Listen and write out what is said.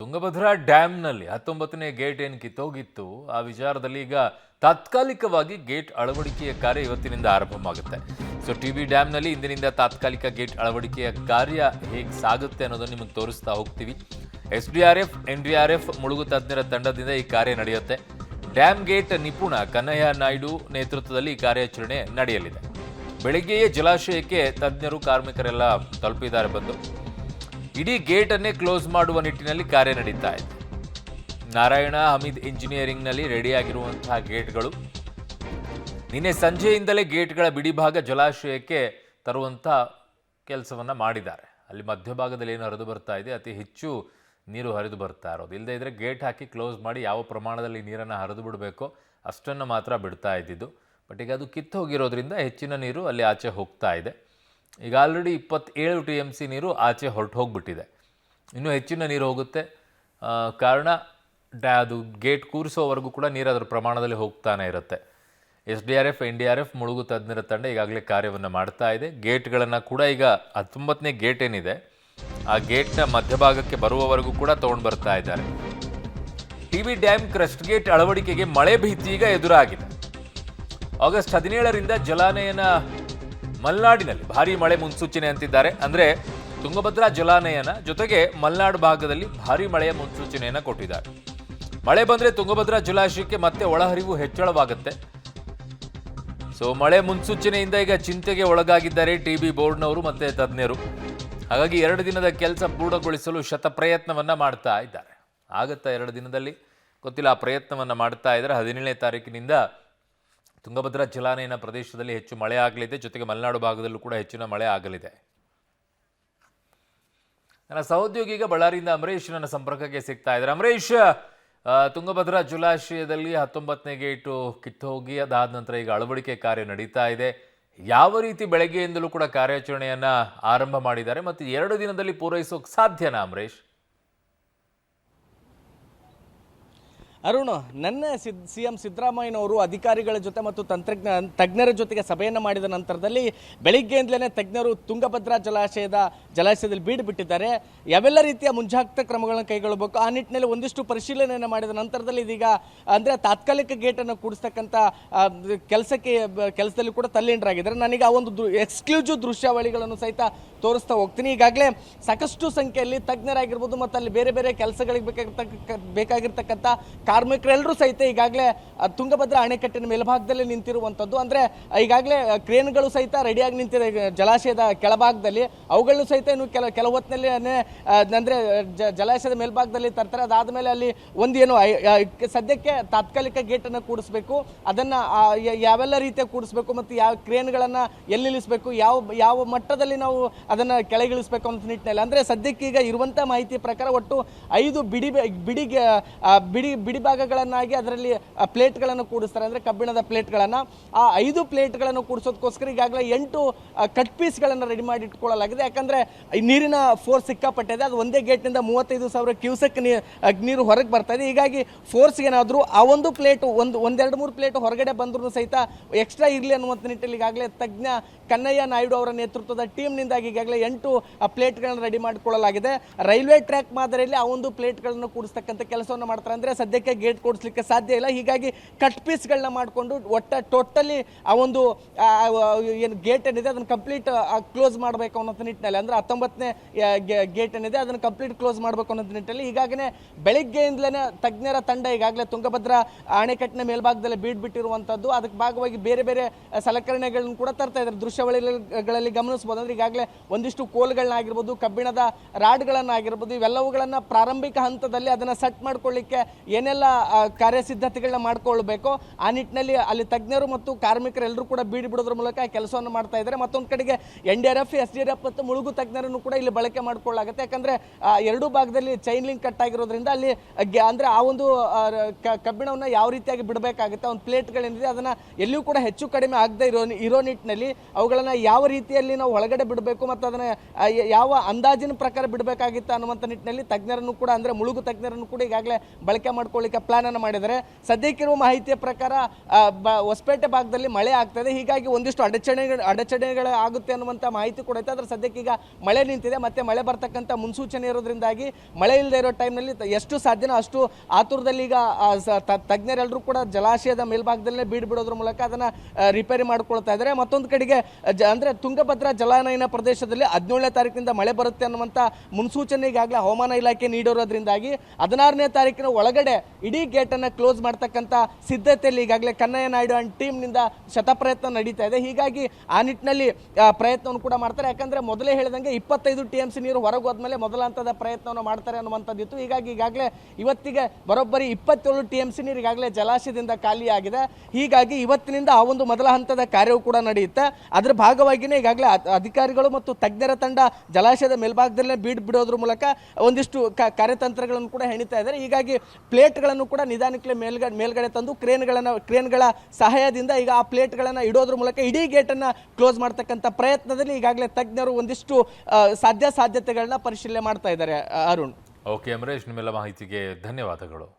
Tungabhadra ಡ್ಯಾಮ್ನಲ್ಲಿ 19ನೇ gate ಏನು ಕಿತ್ತೋಗಿತ್ತು ಆ ವಿಚಾರದಲ್ಲಿ ಈಗ ತಾತ್ಕಾಲಿಕವಾಗಿ ಗೇಟ್ ಅಳವಡಿಕೆಯ ಕಾರ್ಯ ಇವತ್ತಿನಿಂದ ಆರಂಭವಾಗುತ್ತೆ. ಸೊ ಟಿಬಿ ಡ್ಯಾಮ್ನಲ್ಲಿ ಇಂದಿನಿಂದ ತಾತ್ಕಾಲಿಕ ಗೇಟ್ ಅಳವಡಿಕೆಯ ಕಾರ್ಯ ಹೇಗೆ ಸಾಗುತ್ತೆ ಅನ್ನೋದನ್ನು ನಿಮಗೆ ತೋರಿಸ್ತಾ ಹೋಗ್ತೀವಿ. SDRF, NDRF ಮುಳುಗು ತಜ್ಞರ ತಂಡದಿಂದ ಈ ಕಾರ್ಯ ನಡೆಯುತ್ತೆ. ಡ್ಯಾಮ್ ಗೇಟ್ ನಿಪುಣ ಕನ್ನಯ್ಯ ನಾಯ್ಡು ನೇತೃತ್ವದಲ್ಲಿ ಈ ಕಾರ್ಯಾಚರಣೆ ನಡೆಯಲಿದೆ. ಬೆಳಗ್ಗೆಯೇ ಜಲಾಶಯಕ್ಕೆ ತಜ್ಞರು ಕಾರ್ಮಿಕರೆಲ್ಲ ತಲುಪಿದ್ದಾರೆ. ಬಂದು ಇಡೀ ಗೇಟ್ ಅನ್ನೇ ಕ್ಲೋಸ್ ಮಾಡುವ ನಿಟ್ಟಿನಲ್ಲಿ ಕಾರ್ಯ ನಡೀತಾ ಇದೆ. ನಾರಾಯಣ ಹಮೀದ್ ಇಂಜಿನಿಯರಿಂಗ್ನಲ್ಲಿ ರೆಡಿಯಾಗಿರುವಂತಹ ಗೇಟ್ಗಳು ನಿನ್ನೆ ಸಂಜೆಯಿಂದಲೇ ಗೇಟ್ಗಳ ಬಿಡಿಭಾಗ ಜಲಾಶಯಕ್ಕೆ ತರುವಂಥ ಕೆಲಸವನ್ನು ಮಾಡಿದ್ದಾರೆ. ಅಲ್ಲಿ ಮಧ್ಯಭಾಗದಲ್ಲಿ ಏನು ಹರಿದು ಬರ್ತಾ ಇದೆ, ಅತಿ ಹೆಚ್ಚು ನೀರು ಹರಿದು ಬರ್ತಾ ಇರೋದು. ಇಲ್ಲದೇ ಇದ್ದರೆ ಗೇಟ್ ಹಾಕಿ ಕ್ಲೋಸ್ ಮಾಡಿ ಯಾವ ಪ್ರಮಾಣದಲ್ಲಿ ನೀರನ್ನು ಹರಿದು ಬಿಡಬೇಕೋ ಅಷ್ಟನ್ನು ಮಾತ್ರ ಬಿಡ್ತಾ ಇದ್ದಿದ್ದು. ಬಟ್ ಈಗ ಅದು ಕಿತ್ತು ಹೋಗಿರೋದ್ರಿಂದ ಹೆಚ್ಚಿನ ನೀರು ಅಲ್ಲಿ ಆಚೆ ಹೋಗ್ತಾ ಇದೆ. ಈಗ ಆಲ್ರೆಡಿ 27 TMC ನೀರು ಆಚೆ ಹೊರಟು ಹೋಗಿಬಿಟ್ಟಿದೆ. ಇನ್ನೂ ಹೆಚ್ಚಿನ ನೀರು ಹೋಗುತ್ತೆ. ಕಾರಣ ಅದು ಗೇಟ್ ಕೂರಿಸೋವರೆಗೂ ಕೂಡ ನೀರು ಅದರ ಪ್ರಮಾಣದಲ್ಲಿ ಹೋಗ್ತಾನೆ ಇರುತ್ತೆ. SDRF, NDRF ಮುಳುಗು ತಜ್ಞರ ತಂಡ ಈಗಾಗಲೇ ಕಾರ್ಯವನ್ನು ಮಾಡ್ತಾ ಇದೆ. ಗೇಟ್ಗಳನ್ನು ಕೂಡ ಈಗ 19ನೇ ಗೇಟ್ ಏನಿದೆ ಆ ಗೇಟ್ನ ಮಧ್ಯಭಾಗಕ್ಕೆ ಬರುವವರೆಗೂ ಕೂಡ ತೊಗೊಂಡು ಬರ್ತಾ ಇದ್ದಾರೆ. ಟಿಬಿ ಡ್ಯಾಮ್ ಕ್ರಸ್ಟ್ ಗೇಟ್ ಅಳವಡಿಕೆಗೆ ಮಳೆ ಭೀತಿ ಈಗ ಎದುರಾಗಿದೆ. ಆಗಸ್ಟ್ 17ರಿಂದ ಜಲಾನಯನ ಮಲೆನಾಡಿನಲ್ಲಿ ಭಾರೀ ಮಳೆ ಮುನ್ಸೂಚನೆ ಅಂತಿದ್ದಾರೆ. ಅಂದರೆ ತುಂಗಭದ್ರಾ ಜಲಾನಯನ ಜೊತೆಗೆ ಮಲೆನಾಡು ಭಾಗದಲ್ಲಿ ಭಾರೀ ಮಳೆಯ ಮುನ್ಸೂಚನೆಯನ್ನು ಕೊಟ್ಟಿದ್ದಾರೆ. ಮಳೆ ಬಂದರೆ ತುಂಗಭದ್ರಾ ಜಲಾಶಯಕ್ಕೆ ಮತ್ತೆ ಒಳಹರಿವು ಹೆಚ್ಚಳವಾಗುತ್ತೆ. ಸೊ ಮಳೆ ಮುನ್ಸೂಚನೆಯಿಂದ ಈಗ ಚಿಂತೆಗೆ ಒಳಗಾಗಿದ್ದಾರೆ ಟಿಬಿ ಬೋರ್ಡ್ನವರು ಮತ್ತು ತಜ್ಞರು. ಹಾಗಾಗಿ 2 ದಿನದ ಕೆಲಸ ಪೂರ್ಣಗೊಳಿಸಲು ಶತಪ್ರಯತ್ನವನ್ನು ಮಾಡ್ತಾ ಇದ್ದಾರೆ. ಆಗುತ್ತಾ 2 ದಿನದಲ್ಲಿ ಗೊತ್ತಿಲ್ಲ. ಆ ಪ್ರಯತ್ನವನ್ನು ಮಾಡ್ತಾ ಇದ್ದಾರೆ. 17ನೇ ತಾರೀಕಿನಿಂದ ತುಂಗಭದ್ರಾ ಜಲಾನಯನ ಪ್ರದೇಶದಲ್ಲಿ ಹೆಚ್ಚು ಮಳೆ ಆಗಲಿದೆ. ಜೊತೆಗೆ ಮಲೆನಾಡು ಭಾಗದಲ್ಲೂ ಕೂಡ ಹೆಚ್ಚಿನ ಮಳೆ ಆಗಲಿದೆ. ನನ್ನ ಸಹೋದ್ಯೋಗಿ ಈಗ ಬಳ್ಳಾರಿಯಿಂದ ಅಮರೇಶ್ ನನ್ನ ಸಂಪರ್ಕಕ್ಕೆ ಸಿಗ್ತಾ ಇದ್ದಾರೆ. ಅಮರೇಶ್, ತುಂಗಭದ್ರಾ ಜಲಾಶಯದಲ್ಲಿ 19ನೇ ಗೇಟು ಕಿತ್ತೋಗಿ ಅದಾದ ನಂತರ ಈಗ ಅಳವಡಿಕೆ ಕಾರ್ಯ ನಡೀತಾ ಇದೆ. ಯಾವ ರೀತಿ ಬೆಳಗ್ಗೆಯಿಂದಲೂ ಕೂಡ ಕಾರ್ಯಾಚರಣೆಯನ್ನ ಆರಂಭ ಮಾಡಿದ್ದಾರೆ ಮತ್ತು 2 ದಿನದಲ್ಲಿ ಪೂರೈಸೋಕೆ ಸಾಧ್ಯನಾ ಅಮರೇಶ್? ಅರುಣ್, ನನ್ನ CM ಸಿದ್ದರಾಮಯ್ಯನವರು ಅಧಿಕಾರಿಗಳ ಜೊತೆ ಮತ್ತು ತಜ್ಞರ ಜೊತೆಗೆ ಸಭೆಯನ್ನು ಮಾಡಿದ ನಂತರದಲ್ಲಿ ಬೆಳಿಗ್ಗೆಯಿಂದಲೇ ತಜ್ಞರು ತುಂಗಭದ್ರಾ ಜಲಾಶಯದಲ್ಲಿ ಬೀಡು ಬಿಟ್ಟಿದ್ದಾರೆ. ಯಾವೆಲ್ಲ ರೀತಿಯ ಮುಂಜಾಗ್ರತಾ ಕ್ರಮಗಳನ್ನು ಕೈಗೊಳ್ಳಬೇಕು ಆ ನಿಟ್ಟಿನಲ್ಲಿ ಒಂದಿಷ್ಟು ಪರಿಶೀಲನೆಯನ್ನು ಮಾಡಿದ ನಂತರದಲ್ಲಿ ಇದೀಗ ಅಂದರೆ ತಾತ್ಕಾಲಿಕ ಗೇಟನ್ನು ಕೂಡಿಸ್ತಕ್ಕಂಥ ಕೆಲಸದಲ್ಲಿ ಕೂಡ ತಲ್ಲೀನರಾಗಿದ್ದಾರೆ. ನಾನೀಗ ಆ ಒಂದು ಎಕ್ಸ್ಕ್ಲೂಸಿವ್ ದೃಶ್ಯಾವಳಿಗಳನ್ನು ಸಹಿತ ತೋರಿಸ್ತಾ ಹೋಗ್ತೀನಿ. ಈಗಾಗಲೇ ಸಾಕಷ್ಟು ಸಂಖ್ಯೆಯಲ್ಲಿ ತಜ್ಞರಾಗಿರ್ಬೋದು ಮತ್ತು ಅಲ್ಲಿ ಬೇರೆ ಬೇರೆ ಕೆಲಸಗಳಿಗೆ ಬೇಕಾಗಿರ್ತಕ್ಕಂಥ ಕಾರ್ಮಿಕರೆಲ್ಲರೂ ಸಹಿತ ಈಗಾಗಲೇ ತುಂಗಭದ್ರಾ ಅಣೆಕಟ್ಟಿನ ಮೇಲ್ಭಾಗದಲ್ಲಿ ನಿಂತಿರುವಂಥದ್ದು. ಅಂದರೆ ಈಗಾಗಲೇ ಕ್ರೇನ್ಗಳು ಸಹಿತ ರೆಡಿಯಾಗಿ ನಿಂತಿದೆ ಜಲಾಶಯದ ಕೆಳಭಾಗದಲ್ಲಿ. ಅವುಗಳನ್ನು ಸಹಿತ ಇನ್ನು ಕೆಲವು ಹೊತ್ತಿನಲ್ಲಿ ಅಂದರೆ ಜಲಾಶಯದ ಮೇಲ್ಭಾಗದಲ್ಲಿ ತರ್ತಾರೆ. ಅದಾದಮೇಲೆ ಅಲ್ಲಿ ಒಂದೇನು ಸದ್ಯಕ್ಕೆ ತಾತ್ಕಾಲಿಕ ಗೇಟನ್ನು ಕೂಡಿಸ್ಬೇಕು. ಅದನ್ನು ಯಾವೆಲ್ಲ ರೀತಿಯ ಕೂಡಿಸ್ಬೇಕು ಮತ್ತು ಯಾವ ಕ್ರೇನ್ಗಳನ್ನು ಎಲ್ಲಿ ನಿಲ್ಲಿಸಬೇಕು, ಯಾವ ಮಟ್ಟದಲ್ಲಿ ನಾವು ಅದನ್ನು ಕೆಳಗಿಳಿಸಬೇಕು ಅಂತ ನಿಟ್ಟಿನಲ್ಲಿ ಅಂದರೆ ಸದ್ಯಕ್ಕೆ ಈಗ ಇರುವಂಥ ಮಾಹಿತಿ ಪ್ರಕಾರ ಒಟ್ಟು 5 ಬಿಡಿ ಭಾಗಗಳನ್ನಾಗಿ ಅದರಲ್ಲಿ ಪ್ಲೇಟ್ಗಳನ್ನು ಕೂಡಿಸ್ತಾರೆ. ಅಂದರೆ ಕಬ್ಬಿಣದ ಪ್ಲೇಟ್ಗಳನ್ನು. ಆ 5 ಪ್ಲೇಟ್ಗಳನ್ನು ಕೂಡಿಸೋದಕ್ಕೋಸ್ಕರ ಈಗಾಗಲೇ 8 ಕಟ್ ಪೀಸ್ಗಳನ್ನು ರೆಡಿ ಮಾಡಿ ಇಟ್ಕೊಳ್ಳಲಾಗಿದೆ. ಯಾಕಂದರೆ ನೀರಿನ ಫೋರ್ಸ್ ಸಿಕ್ಕಾಪಟ್ಟಿದೆ. ಅದು ಒಂದೇ ಗೇಟ್ನಿಂದ 35,000 ಕ್ಯೂಸೆಕ್ ನೀರು ಹೊರಗೆ ಬರ್ತಾ ಇದೆ. ಹೀಗಾಗಿ ಫೋರ್ಸ್ ಏನಾದರೂ ಆ ಒಂದು ಪ್ಲೇಟು ಒಂದೆರಡು 3 ಪ್ಲೇಟ್ ಹೊರಗಡೆ ಬಂದರೂ ಸಹಿತ ಎಕ್ಸ್ಟ್ರಾ ಇರಲಿ ಅನ್ನುವಂಥ ನಿಟ್ಟಿನಲ್ಲಿ ಈಗಾಗಲೇ ತಜ್ಞ ಕನ್ನಯ್ಯ ನಾಯ್ಡು ಅವರ ನೇತೃತ್ವದ ಟೀಮ್ನಿಂದಾಗಿ ಈಗಾಗಲೇ 8 ಪ್ಲೇಟ್ಗಳನ್ನು ರೆಡಿ ಮಾಡಿಕೊಳ್ಳಲಾಗಿದೆ. ರೈಲ್ವೆ ಟ್ರ್ಯಾಕ್ ಮಾದರಿಯಲ್ಲಿ ಆ ಒಂದು ಪ್ಲೇಟ್ಗಳನ್ನು ಕೂಡಿಸ್ತಕ್ಕಂಥ ಕೆಲಸವನ್ನು ಮಾಡ್ತಾರೆ. ಅಂದರೆ ಸದ್ಯಕ್ಕೆ ಗೇಟ್ ಕೂಡಿಸ್ಲಿಕ್ಕೆ ಸಾಧ್ಯ ಇಲ್ಲ. ಹೀಗಾಗಿ ಕಟ್ ಪೀಸ್ಗಳನ್ನ ಮಾಡಿಕೊಂಡು ಟೋಟಲಿ ಆ ಒಂದು ಏನು ಗೇಟ್ ಏನಿದೆ ಅದನ್ನು ಕಂಪ್ಲೀಟ್ ಕ್ಲೋಸ್ ಮಾಡಬೇಕು ಅನ್ನೋ ನಿಟ್ಟಿನಲ್ಲಿ ಅಂದರೆ 19ನೇ ಗೇಟ್ ಏನಿದೆ ಅದನ್ನು ಕಂಪ್ಲೀಟ್ ಕ್ಲೋಸ್ ಮಾಡಬೇಕು ಅನ್ನೋ ನಿಟ್ಟಿನಲ್ಲಿ ಈಗಾಗಲೇ ಬೆಳಿಗ್ಗೆಯಿಂದಲೇ ತಜ್ಞರ ತಂಡ ಈಗಾಗಲೇ ತುಂಗಭದ್ರಾ ಅಣೆಕಟ್ಟಿನ ಮೇಲ್ಭಾಗದಲ್ಲಿ ಬಿಟ್ಟಿರುವಂಥದ್ದು. ಅದಕ್ಕೆ ಭಾಗವಾಗಿ ಬೇರೆ ಬೇರೆ ಸಲಕರಣೆಗಳನ್ನು ಕೂಡ ತರ್ತಾ ಇದ್ದಾರೆ. ದೃಶ್ಯಾವಳಿಗಳಲ್ಲಿ ಗಮನಿಸಬಹುದು. ಅಂದರೆ ಈಗಾಗಲೇ ಒಂದಿಷ್ಟು ಕೋಲ್ಗಳನ್ನಾಗಿರ್ಬೋದು, ಕಬ್ಬಿಣದ ರಾಡ್ಗಳನ್ನಾಗಿರ್ಬೋದು, ಇವೆಲ್ಲವುಗಳನ್ನು ಪ್ರಾರಂಭಿಕ ಹಂತದಲ್ಲಿ ಅದನ್ನು ಸೆಟ್ ಮಾಡ್ಕೊಳ್ಳಿಕ್ಕೆ ಏನೆಲ್ಲ ಕಾರ್ಯಸಿದ್ಧತೆಗಳನ್ನ ಮಾಡ್ಕೊಳ್ಬೇಕು ಆ ನಿಟ್ಟಿನಲ್ಲಿ ಅಲ್ಲಿ ತಜ್ಞರು ಮತ್ತು ಕಾರ್ಮಿಕರೆಲ್ಲರೂ ಕೂಡ ಬೀಡು ಬಿಡೋದ್ರ ಮೂಲಕ ಕೆಲಸವನ್ನು ಮಾಡ್ತಾ ಇದ್ದಾರೆ. ಮತ್ತೊಂದು ಕಡೆಗೆ NDRF, SDRF ಮತ್ತು ಮುಳುಗು ತಜ್ಞರನ್ನು ಕೂಡ ಇಲ್ಲಿ ಬಳಕೆ ಮಾಡ್ಕೊಳ್ಳಾಗುತ್ತೆ. ಯಾಕಂದ್ರೆ 2 ಭಾಗದಲ್ಲಿ ಚೈನ್ ಲಿಂಕ್ ಕಟ್ ಆಗಿರೋದ್ರಿಂದ ಅಲ್ಲಿ ಅಂದ್ರೆ ಆ ಒಂದು ಕಬ್ಬಿಣವನ್ನು ಯಾವ ರೀತಿಯಾಗಿ ಬಿಡಬೇಕಾಗುತ್ತೆ, ಒಂದು ಪ್ಲೇಟ್ಗಳೇನಿದೆ ಅದನ್ನ ಎಲ್ಲಿಯೂ ಕೂಡ ಹೆಚ್ಚು ಕಡಿಮೆ ಆಗದೆ ಇರೋ ನಿಟ್ಟಿನಲ್ಲಿ ಅವುಗಳನ್ನ ಯಾವ ರೀತಿಯಲ್ಲಿ ನಾವು ಒಳಗಡೆ ಬಿಡಬೇಕು ಮತ್ತು ಅದನ್ನ ಯಾವ ಅಂದಾಜಿನ ಪ್ರಕಾರ ಬಿಡಬೇಕಾಗಿತ್ತು ಅನ್ನುವಂಥ ನಿಟ್ಟಿನಲ್ಲಿ ತಜ್ಞರನ್ನು ಕೂಡ ಅಂದರೆ ಮುಳುಗು ತಜ್ಞರನ್ನು ಕೂಡ ಈಗಾಗಲೇ ಬಳಕೆ ಮಾಡ್ಕೊಳ್ಳಿ ಮಾಡಲಿಕ್ಕೆ ಪ್ಲಾನ್ ಅನ್ನು ಮಾಡಿದ್ದಾರೆ. ಸದ್ಯಕ್ಕಿರುವ ಮಾಹಿತಿಯ ಪ್ರಕಾರ ಹೊಸಪೇಟೆ ಭಾಗದಲ್ಲಿ ಮಳೆ ಆಗ್ತದೆ, ಹೀಗಾಗಿ ಒಂದಿಷ್ಟು ಅಡಚಣೆಗಳು ಆಗುತ್ತೆ ಅನ್ನುವಂಥ ಮಾಹಿತಿ ಕೂಡ ಐತೆ. ಆದರೆ ಸದ್ಯಕ್ಕೆ ಈಗ ಮಳೆ ನಿಂತಿದೆ, ಮತ್ತೆ ಮಳೆ ಬರ್ತಕ್ಕಂಥ ಮುನ್ಸೂಚನೆ ಇರೋದ್ರಿಂದಾಗಿ ಮಳೆ ಇಲ್ಲದೆ ಇರೋ ಟೈಮ್ನಲ್ಲಿ ಎಷ್ಟು ಸಾಧ್ಯನೋ ಅಷ್ಟು ಆತುರದಲ್ಲಿ ಈಗ ತಜ್ಞರೆಲ್ಲರೂ ಕೂಡ ಜಲಾಶಯದ ಮೇಲ್ಭಾಗದಲ್ಲೇ ಬಿಡೋದ್ರ ಮೂಲಕ ಅದನ್ನ ರಿಪೇರಿ ಮಾಡ್ಕೊಳ್ತಾ ಇದ್ದಾರೆ. ಮತ್ತೊಂದು ಕಡೆಗೆ ಅಂದ್ರೆ ತುಂಗಭದ್ರಾ ಜಲಾನಯನ ಪ್ರದೇಶದಲ್ಲಿ 17ನೇ ತಾರೀಕಿನಿಂದ ಮಳೆ ಬರುತ್ತೆ ಅನ್ನುವಂಥ ಮುನ್ಸೂಚನೆ ಈಗಾಗಲೇ ಹವಾಮಾನ ಇಲಾಖೆ ನೀಡಿರೋದ್ರಿಂದಾಗಿ 16ನೇ ತಾರೀಕಿನ ಒಳಗಡೆ ಇಡೀ ಗೇಟ್ ಅನ್ನ ಕ್ಲೋಸ್ ಮಾಡ್ತಕ್ಕಂಥ ಸಿದ್ಧತೆಯಲ್ಲಿ ಈಗಾಗಲೇ ಕನ್ನಯ್ಯ ನಾಯ್ಡು ಅಂಡ್ ಟೀಮ್ ನಿಂದ ಶತಪ್ರಯತ್ನ ನಡೀತಾ ಇದೆ. ಹೀಗಾಗಿ ಆ ನಿಟ್ಟಿನಲ್ಲಿ ಪ್ರಯತ್ನವನ್ನು ಕೂಡ ಮಾಡ್ತಾರೆ. ಯಾಕಂದ್ರೆ ಮೊದಲೇ ಹೇಳಿದಂಗೆ 25 TMC ನೀರು ಹೊರಗೆ ಹೋದ್ಮೇಲೆ ಮೊದಲ ಹಂತದ ಪ್ರಯತ್ನವನ್ನು ಮಾಡ್ತಾರೆ ಅನ್ನುವಂಥದ್ದಿತ್ತು. ಹೀಗಾಗಿ ಈಗಾಗಲೇ ಇವತ್ತಿಗೆ ಬರೋಬ್ಬರಿ 27 TMC ನೀರು ಈಗಾಗಲೇ ಜಲಾಶಯದಿಂದ ಖಾಲಿಯಾಗಿದೆ. ಹೀಗಾಗಿ ಇವತ್ತಿನಿಂದ ಆ ಒಂದು ಮೊದಲ ಹಂತದ ಕಾರ್ಯವು ಕೂಡ ನಡೆಯುತ್ತೆ. ಅದರ ಭಾಗವಾಗಿಯೇ ಈಗಾಗಲೇ ಅಧಿಕಾರಿಗಳು ಮತ್ತು ತಜ್ಞರ ತಂಡ ಜಲಾಶಯದ ಮೇಲ್ಭಾಗದಲ್ಲೇ ಬಿಡೋದ್ರ ಮೂಲಕ ಒಂದಿಷ್ಟು ಕಾರ್ಯತಂತ್ರಗಳನ್ನು ಕೂಡ ಹೆಣಿತಾ ಇದ್ದಾರೆ. ಹೀಗಾಗಿ ಪ್ಲೇಟ್ಗಳನ್ನು ಕೂಡ ನಿಧಾನಕ್ಕೆ ಮೇಲ್ಗಡೆ ತಂದು ಕ್ರೇನ್ಗಳ ಸಹಾಯದಿಂದ ಈಗ ಆ ಪ್ಲೇಟ್ಗಳನ್ನು ಇಡೋದ್ರ ಮೂಲಕ ಇಡೀ ಗೇಟನ್ನು ಕ್ಲೋಸ್ ಮಾಡ್ತಕ್ಕಂಥ ಪ್ರಯತ್ನದಲ್ಲಿ ಈಗಾಗಲೇ ತಜ್ಞರು ಒಂದಿಷ್ಟು ಸಾಧ್ಯತೆಗಳನ್ನ ಪರಿಶೀಲನೆ ಮಾಡ್ತಾ ಇದ್ದಾರೆ. ಅರುಣ್. ಓಕೆ ಅಮರೇಶ್, ನಿಮ್ಮೆಲ್ಲ ಮಾಹಿತಿಗೆ ಧನ್ಯವಾದಗಳು.